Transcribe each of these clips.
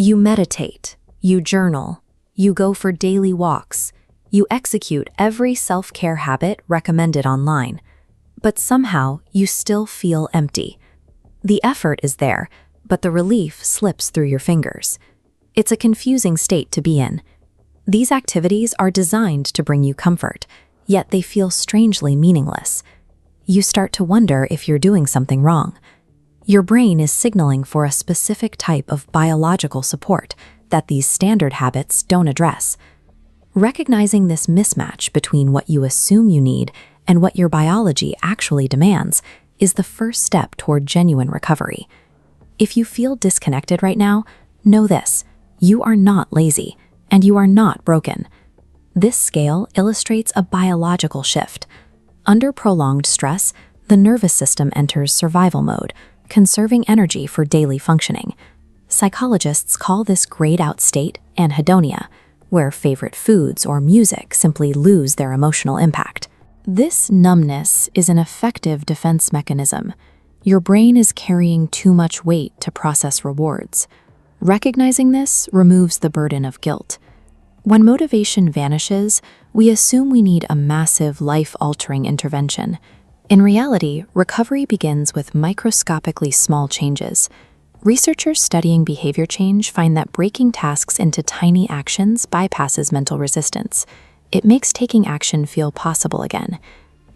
You meditate, you journal, you go for daily walks, you execute every self-care habit recommended online, but somehow you still feel empty. The effort is there, but the relief slips through your fingers. It's a confusing state to be in. These activities are designed to bring you comfort, yet they feel strangely meaningless. You start to wonder if you're doing something wrong. Your brain is signaling for a specific type of biological support that these standard habits don't address. Recognizing this mismatch between what you assume you need and what your biology actually demands is the first step toward genuine recovery. If you feel disconnected right now, know this: you are not lazy, and you are not broken. This scale illustrates a biological shift. Under prolonged stress, the nervous system enters survival mode, conserving energy for daily functioning. Psychologists call this grayed-out state anhedonia, where favorite foods or music simply lose their emotional impact. This numbness is an effective defense mechanism. Your brain is carrying too much weight to process rewards. Recognizing this removes the burden of guilt. When motivation vanishes, we assume we need a massive, life-altering intervention. In reality, recovery begins with microscopically small changes. Researchers studying behavior change find that breaking tasks into tiny actions bypasses mental resistance. It makes taking action feel possible again.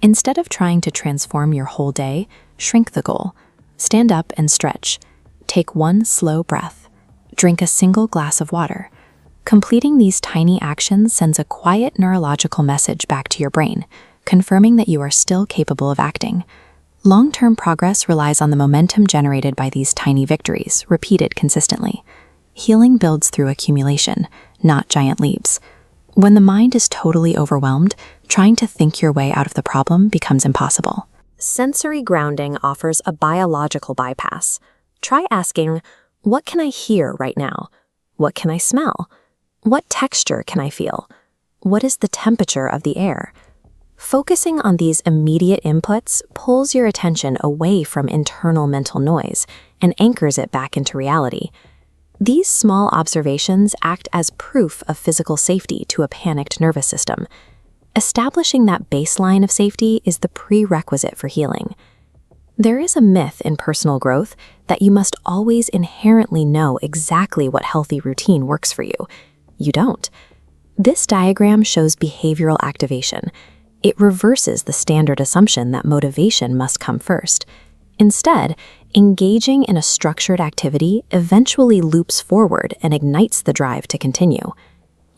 Instead of trying to transform your whole day, shrink the goal. Stand up and stretch. Take one slow breath. Drink a single glass of water. Completing these tiny actions sends a quiet neurological message back to your brain, confirming that you are still capable of acting. Long-term progress relies on the momentum generated by these tiny victories, repeated consistently. Healing builds through accumulation, not giant leaps. When the mind is totally overwhelmed, trying to think your way out of the problem becomes impossible. Sensory grounding offers a biological bypass. Try asking, what can I hear right now? What can I smell? What texture can I feel? What is the temperature of the air? Focusing on these immediate inputs pulls your attention away from internal mental noise and anchors it back into reality. These small observations act as proof of physical safety to a panicked nervous system. Establishing that baseline of safety is the prerequisite for healing. There is a myth in personal growth that you must always inherently know exactly what healthy routine works for you. You don't. This diagram shows behavioral activation. It reverses the standard assumption that motivation must come first. Instead, engaging in a structured activity eventually loops forward and ignites the drive to continue.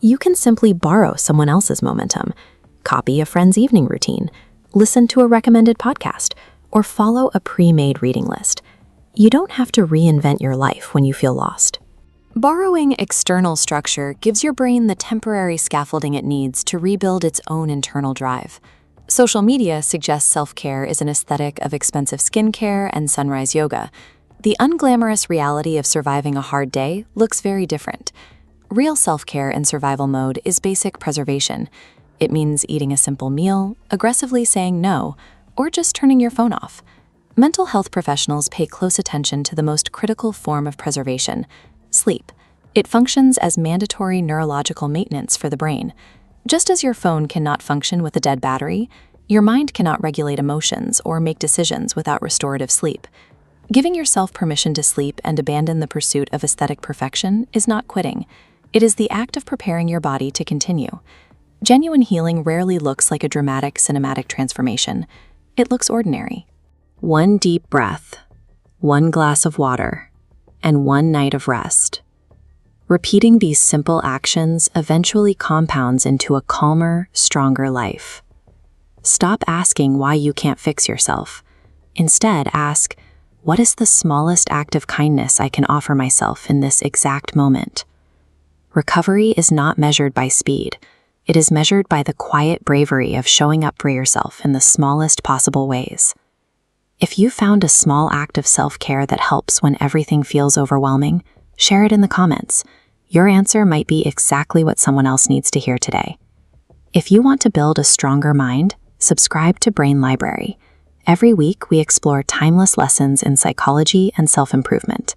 You can simply borrow someone else's momentum, copy a friend's evening routine, listen to a recommended podcast, or follow a pre-made reading list. You don't have to reinvent your life when you feel lost. Borrowing external structure gives your brain the temporary scaffolding it needs to rebuild its own internal drive. Social media suggests self-care is an aesthetic of expensive skincare and sunrise yoga. The unglamorous reality of surviving a hard day looks very different. Real self-care in survival mode is basic preservation. It means eating a simple meal, aggressively saying no, or just turning your phone off. Mental health professionals pay close attention to the most critical form of preservation: sleep. It functions as mandatory neurological maintenance for the brain. Just as your phone cannot function with a dead battery, your mind cannot regulate emotions or make decisions without restorative sleep. Giving yourself permission to sleep and abandon the pursuit of aesthetic perfection is not quitting. It is the act of preparing your body to continue. Genuine healing rarely looks like a dramatic cinematic transformation. It looks ordinary. One deep breath, one glass of water, and one night of rest. Repeating these simple actions eventually compounds into a calmer, stronger life. Stop asking why you can't fix yourself. Instead, ask, what is the smallest act of kindness I can offer myself in this exact moment? Recovery is not measured by speed. It is measured by the quiet bravery of showing up for yourself in the smallest possible ways. If you found a small act of self-care that helps when everything feels overwhelming, share it in the comments. Your answer might be exactly what someone else needs to hear today. If you want to build a stronger mind, subscribe to Brain Library. Every week, we explore timeless lessons in psychology and self-improvement.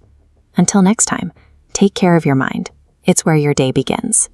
Until next time, Take care of your mind. It's where your day begins.